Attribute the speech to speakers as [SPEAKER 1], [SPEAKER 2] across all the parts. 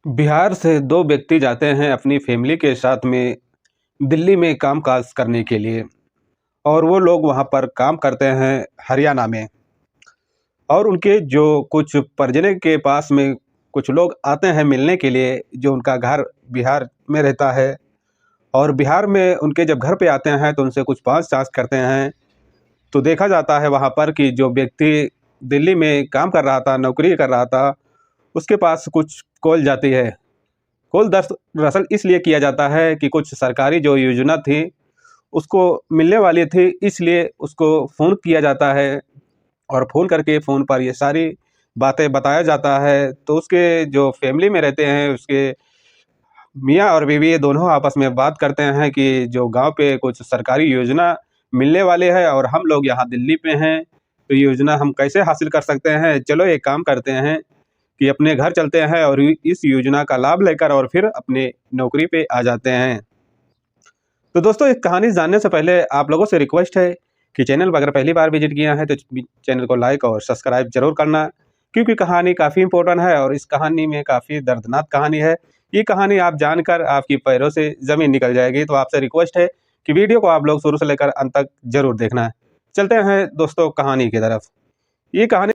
[SPEAKER 1] बिहार से 2 व्यक्ति जाते हैं अपनी फैमिली के साथ में दिल्ली में काम-काज करने के लिए और वो लोग वहाँ पर काम करते हैं हरियाणा में। और उनके जो कुछ परिजनों के पास में कुछ लोग आते हैं मिलने के लिए, जो उनका घर बिहार में रहता है। और बिहार में उनके जब घर पे आते हैं तो उनसे कुछ पूछताछ करते हैं। तो देखा जाता है वहाँ पर कि जो व्यक्ति दिल्ली में काम कर रहा था, नौकरी कर रहा था, उसके पास कुछ कॉल जाती है। कॉल दरअसल इसलिए किया जाता है कि कुछ सरकारी जो योजना थी, उसको मिलने वाली थी, इसलिए उसको फ़ोन किया जाता है। और फ़ोन करके फ़ोन पर ये सारी बातें बताया जाता है। तो उसके जो फ़ैमिली में रहते हैं, उसके मियाँ और बीवी ये दोनों आपस में बात करते हैं कि जो गाँव पे कुछ सरकारी योजना मिलने वाले है और हम लोग यहाँ दिल्ली पे हैं, तो ये योजना हम कैसे हासिल कर सकते हैं? चलो एक काम करते हैं कि अपने घर चलते हैं और इस योजना का लाभ लेकर और फिर अपने नौकरी पे आ जाते हैं। तो दोस्तों, एक कहानी जानने से पहले आप लोगों से रिक्वेस्ट है कि चैनल पर अगर पहली बार विजिट किया है तो चैनल को लाइक और सब्सक्राइब जरूर करना, क्योंकि कहानी काफ़ी इंपॉर्टेंट है और इस कहानी में काफ़ी दर्दनाक कहानी है। ये कहानी आप जानकर आपकी पैरों से ज़मीन निकल जाएगी। तो आपसे रिक्वेस्ट है कि वीडियो को आप लोग शुरू से लेकर अंत तक जरूर देखना है। चलते हैं दोस्तों कहानी की तरफ। ये कहानी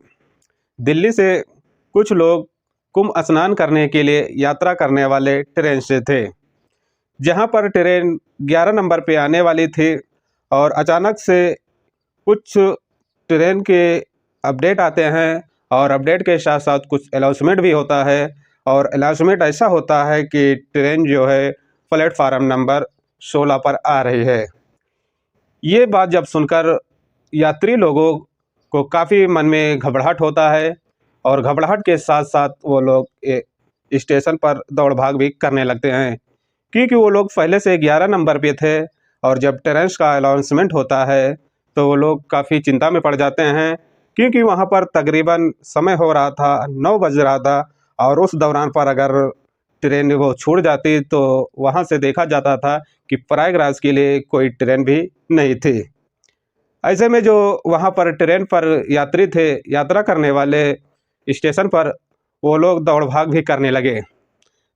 [SPEAKER 1] दिल्ली से कुछ लोग कुंभ स्नान करने के लिए यात्रा करने वाले ट्रेन से थे। जहाँ पर ट्रेन 11 नंबर पे आने वाली थी और अचानक से कुछ ट्रेन के अपडेट आते हैं और अपडेट के साथ साथ कुछ अनाउंसमेंट भी होता है। और अनाउंसमेंट ऐसा होता है कि ट्रेन जो है प्लेटफार्म नंबर 16 पर आ रही है। ये बात जब सुनकर यात्री लोगों को काफ़ी मन में घबराहट होता है और घबराहट के साथ साथ वो लोग स्टेशन पर दौड़ भाग भी करने लगते हैं, क्योंकि वो लोग पहले से 11 नंबर पे थे। और जब ट्रेन का अनाउंसमेंट होता है तो वो लोग काफ़ी चिंता में पड़ जाते हैं, क्योंकि वहाँ पर तकरीबन समय हो रहा था, 9 बज रहा था। और उस दौरान पर अगर ट्रेन वो छूट जाती तो वहाँ से देखा जाता था कि प्रयागराज के लिए कोई ट्रेन भी नहीं थी। ऐसे में जो वहाँ पर ट्रेन पर यात्री थे, यात्रा करने वाले, स्टेशन पर वो लोग दौड़ भाग भी करने लगे।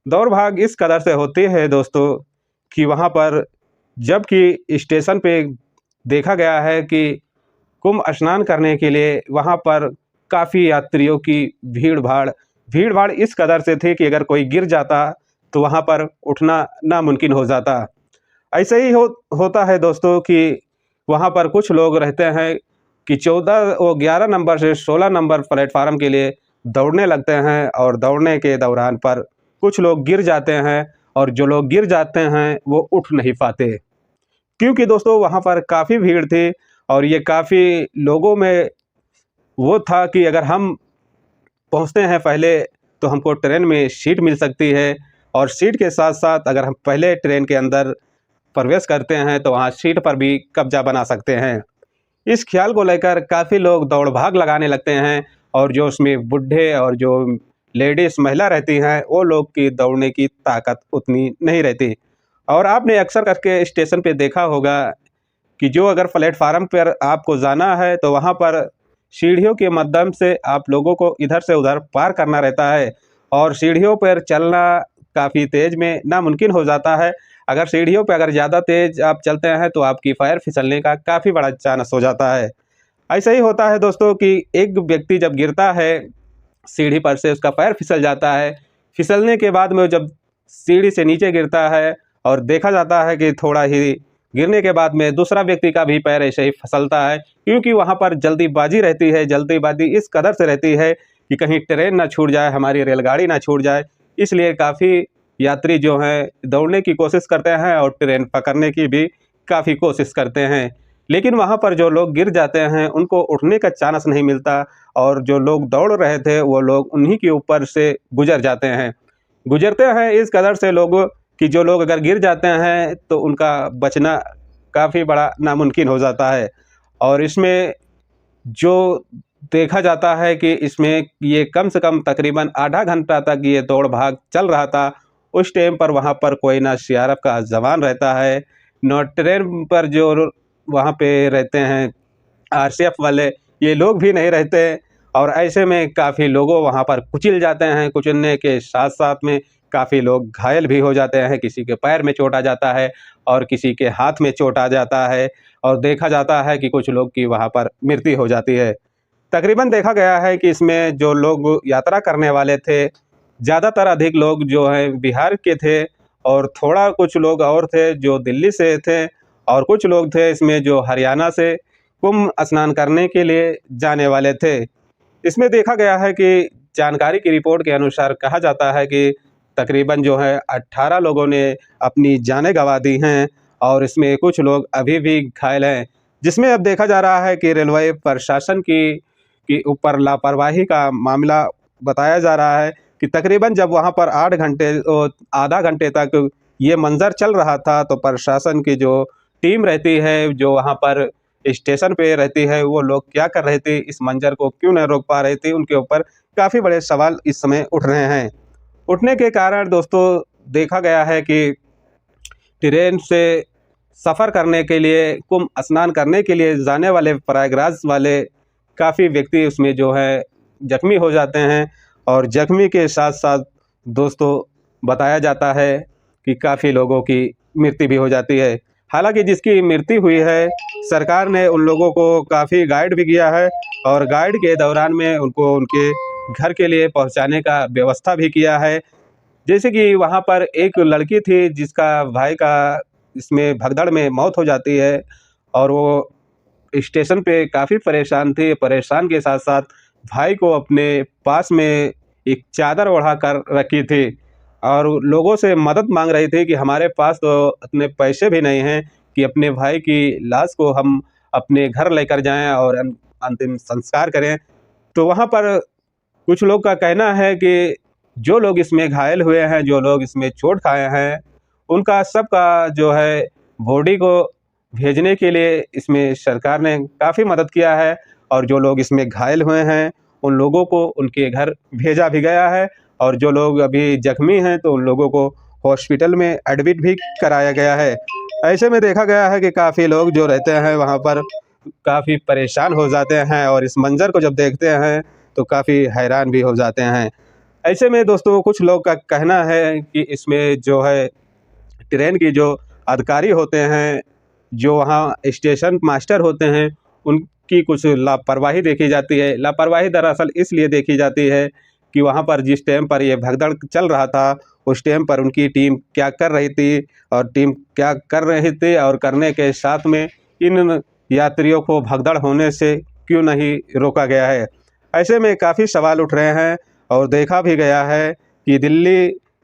[SPEAKER 1] दौड़ भाग इस कदर से होती है दोस्तों कि वहाँ पर जबकि स्टेशन पे देखा गया है कि कुंभ स्नान करने के लिए वहाँ पर काफ़ी यात्रियों की भीड़-भाड़ इस कदर से थी कि अगर कोई गिर जाता तो वहाँ पर उठना नामुमकिन हो जाता। ऐसे ही होता है दोस्तों कि वहाँ पर कुछ लोग रहते हैं कि 11 नंबर से 16 नंबर प्लेटफार्म के लिए दौड़ने लगते हैं और दौड़ने के दौरान पर कुछ लोग गिर जाते हैं। और जो लोग गिर जाते हैं वो उठ नहीं पाते, क्योंकि दोस्तों वहाँ पर काफ़ी भीड़ थी। और ये काफ़ी लोगों में वो था कि अगर हम पहुँचते हैं पहले तो हमको ट्रेन में सीट मिल सकती है, और सीट के साथ साथ अगर हम पहले ट्रेन के अंदर प्रवेश करते हैं तो वहाँ सीट पर भी कब्जा बना सकते हैं। इस ख्याल को लेकर काफ़ी लोग दौड़ भाग लगाने लगते हैं। और जो उसमें बूढ़े और जो लेडीज़ महिला रहती हैं, वो लोग की दौड़ने की ताकत उतनी नहीं रहती। और आपने अक्सर करके स्टेशन पे देखा होगा कि जो अगर प्लेटफार्म पर आपको जाना है तो वहाँ पर सीढ़ियों के माध्यम से आप लोगों को इधर से उधर पार करना रहता है। और सीढ़ियों पर चलना काफ़ी तेज़ में नामुमकिन हो जाता है। अगर सीढ़ियों पे अगर ज़्यादा तेज़ आप चलते हैं तो आपकी पैर फिसलने का काफ़ी बड़ा चांस हो जाता है। ऐसा ही होता है दोस्तों कि एक व्यक्ति जब गिरता है सीढ़ी पर से, उसका पैर फिसल जाता है। फिसलने के बाद में जब सीढ़ी से नीचे गिरता है और देखा जाता है कि थोड़ा ही गिरने के बाद में दूसरा व्यक्ति का भी पैर ऐसे ही फिसलता है, क्योंकि वहाँ पर जल्दीबाजी रहती है। जल्दीबाजी इस कदर से रहती है कि कहीं ट्रेन ना छूट जाए, हमारी रेलगाड़ी ना छूट जाए। इसलिए काफ़ी यात्री जो हैं दौड़ने की कोशिश करते हैं और ट्रेन पकड़ने की भी काफ़ी कोशिश करते हैं। लेकिन वहाँ पर जो लोग गिर जाते हैं उनको उठने का चांस नहीं मिलता, और जो लोग दौड़ रहे थे वो लोग उन्हीं के ऊपर से गुजरते हैं इस कदर से लोग कि जो लोग अगर गिर जाते हैं तो उनका बचना काफ़ी बड़ा नामुमकिन हो जाता है। और इसमें जो देखा जाता है कि इसमें ये कम से कम तकरीबन आधा घंटा तक ये दौड़ भाग चल रहा था। उस टाइम पर वहाँ पर कोई ना सीआरएफ का जवान रहता है, ना ट्रेन पर जो वहाँ पे रहते हैं आरसीएफ वाले, ये लोग भी नहीं रहते। और ऐसे में काफ़ी लोगों वहाँ पर कुचल जाते हैं। कुचलने के साथ साथ में काफ़ी लोग घायल भी हो जाते हैं, किसी के पैर में चोट आ जाता है और किसी के हाथ में चोट आ जाता है और देखा जाता है कि कुछ लोग की वहाँ पर मृत्यु हो जाती है। तकरीबन देखा गया है कि इसमें जो लोग यात्रा करने वाले थे, ज़्यादातर अधिक लोग जो हैं बिहार के थे और थोड़ा कुछ लोग और थे जो दिल्ली से थे और कुछ लोग थे इसमें जो हरियाणा से कुंभ स्नान करने के लिए जाने वाले थे। इसमें देखा गया है कि जानकारी की रिपोर्ट के अनुसार कहा जाता है कि तकरीबन जो है 18 लोगों ने अपनी जानें गँवा दी हैं और इसमें कुछ लोग अभी भी घायल हैं। जिसमें अब देखा जा रहा है कि रेलवे प्रशासन की ऊपर लापरवाही का मामला बताया जा रहा है कि तकरीबन जब वहाँ पर 8 घंटे आधा घंटे तक ये मंज़र चल रहा था, तो प्रशासन की जो टीम रहती है, जो वहाँ पर स्टेशन पे रहती है, वो लोग क्या कर रहे थे, इस मंज़र को क्यों नहीं रोक पा रहे थे, उनके ऊपर काफ़ी बड़े सवाल इस समय उठ रहे हैं। उठने के कारण दोस्तों देखा गया है कि ट्रेन से सफ़र करने के लिए, कुंभ स्नान करने के लिए जाने वाले प्रयागराज वाले काफ़ी व्यक्ति उसमें जो है ज़ख्मी हो जाते हैं और ज़ख्मी के साथ-साथ दोस्तों बताया जाता है कि काफ़ी लोगों की मृत्यु भी हो जाती है। हालाँकि जिसकी मृत्यु हुई है, सरकार ने उन लोगों को काफ़ी गाइड भी किया है और गाइड के दौरान में उनको उनके घर के लिए पहुँचाने का व्यवस्था भी किया है। जैसे कि वहाँ पर एक लड़की थी जिसका भाई का इसमें भगदड़ में मौत हो जाती है और वो स्टेशन पे काफ़ी परेशान थी। परेशान के साथ-साथ भाई को अपने पास में एक चादर ओढ़ा कर रखी थी और लोगों से मदद माँग रही थी कि हमारे पास तो इतने पैसे भी नहीं हैं कि अपने भाई की लाश को हम अपने घर लेकर जाएँ और अंतिम संस्कार करें। तो वहाँ पर कुछ लोग का कहना है कि जो लोग इसमें घायल हुए हैं, जो लोग इसमें चोट खाए हैं, उनका सबका जो है बॉडी को भेजने के लिए इसमें सरकार ने काफ़ी मदद किया है और जो लोग इसमें घायल हुए हैं, उन लोगों को उनके घर भेजा भी गया है और जो लोग अभी ज़ख्मी हैं, तो उन लोगों को हॉस्पिटल में एडमिट भी कराया गया है। ऐसे में देखा गया है कि काफ़ी लोग जो रहते हैं वहाँ पर काफ़ी परेशान हो जाते हैं और इस मंज़र को जब देखते हैं, तो काफ़ी हैरान भी हो जाते हैं। ऐसे में दोस्तों कुछ लोग का कहना है कि इसमें जो है ट्रेन की जो अधिकारी होते हैं, जो वहाँ स्टेशन मास्टर होते हैं, उनकी कुछ लापरवाही देखी जाती है। लापरवाही दरअसल इसलिए देखी जाती है कि वहाँ पर जिस टाइम पर ये भगदड़ चल रहा था, उस टाइम पर उनकी टीम क्या कर रही थी और टीम क्या कर रही थी और करने के साथ में इन यात्रियों को भगदड़ होने से क्यों नहीं रोका गया है। ऐसे में काफ़ी सवाल उठ रहे हैं और देखा भी गया है कि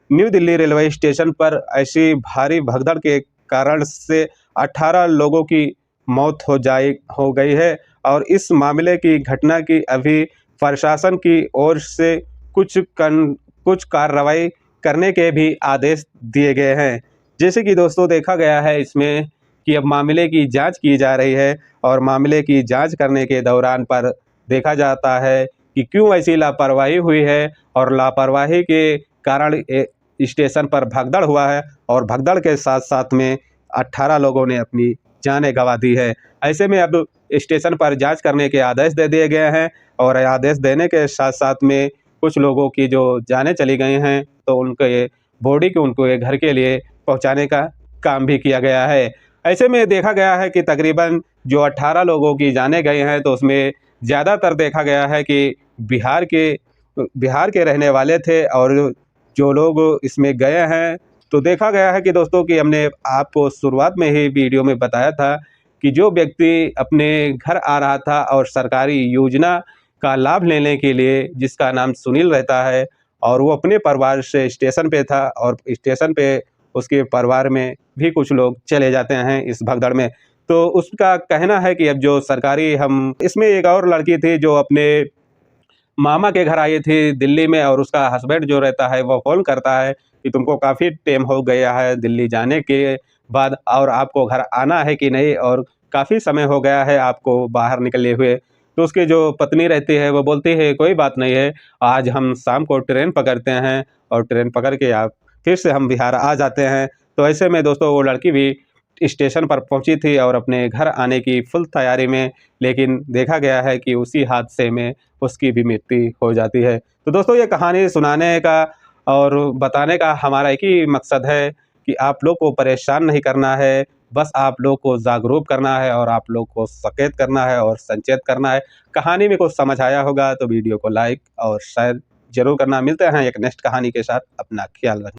[SPEAKER 1] न्यू दिल्ली रेलवे स्टेशन पर ऐसी भारी भगदड़ के कारण से 18 लोगों की मौत हो गई है और इस मामले की घटना की अभी प्रशासन की ओर से कुछ कार्रवाई करने के भी आदेश दिए गए हैं। जैसे कि दोस्तों देखा गया है इसमें कि अब मामले की जांच की जा रही है और मामले की जांच करने के दौरान पर देखा जाता है कि क्यों ऐसी लापरवाही हुई है और लापरवाही के कारण स्टेशन पर भगदड़ हुआ है और भगदड़ के साथ-साथ में 18 लोगों ने अपनी जानें गँवा दी है। ऐसे में अब स्टेशन पर जाँच करने के आदेश दे दिए गए हैं और आदेश देने के साथ-साथ में कुछ लोगों की जो जानें चली गई हैं, तो उनके बॉडी को उनके घर के लिए पहुँचाने का काम भी किया गया है। ऐसे में देखा गया है कि तकरीबन जो 18 लोगों की जानें गई हैं, तो उसमें ज़्यादातर देखा गया है कि बिहार के रहने वाले थे और जो लोग इसमें गए हैं, तो देखा गया है कि दोस्तों कि हमने आपको शुरुआत में ही वीडियो में बताया था कि जो व्यक्ति अपने घर आ रहा था और सरकारी योजना का लाभ लेने के लिए, जिसका नाम सुनील रहता है और वो अपने परिवार से स्टेशन पे था और स्टेशन पे उसके परिवार में भी कुछ लोग चले जाते हैं इस भगदड़ में। तो उसका कहना है कि अब जो सरकारी हम इसमें एक और लड़की थी जो अपने मामा के घर आई थी दिल्ली में और उसका हस्बैंड जो रहता है वो फ़ोन करता है कि तुमको काफ़ी टाइम हो गया है दिल्ली जाने के बाद और आपको घर आना है कि नहीं और काफ़ी समय हो गया है आपको बाहर निकले हुए। तो उसकी जो पत्नी रहती है वो बोलती है कोई बात नहीं है, आज हम शाम को ट्रेन पकड़ते हैं और ट्रेन पकड़ के आप फिर से हम बिहार आ जाते हैं। तो ऐसे में दोस्तों वो लड़की भी स्टेशन पर पहुंची थी और अपने घर आने की फुल तैयारी में, लेकिन देखा गया है कि उसी हादसे में उसकी भी मृत्यु हो जाती है। तो दोस्तों ये कहानी सुनाने का और बताने का हमारा एक ही मकसद है कि आप लोग को परेशान नहीं करना है, बस आप लोग को जागरूक करना है और आप लोग को सचेत करना है और संचेत करना है। कहानी में कुछ समझ आया होगा तो वीडियो को लाइक और शेयर ज़रूर करना। मिलते हैं एक नेक्स्ट कहानी के साथ, अपना ख़्याल रखें।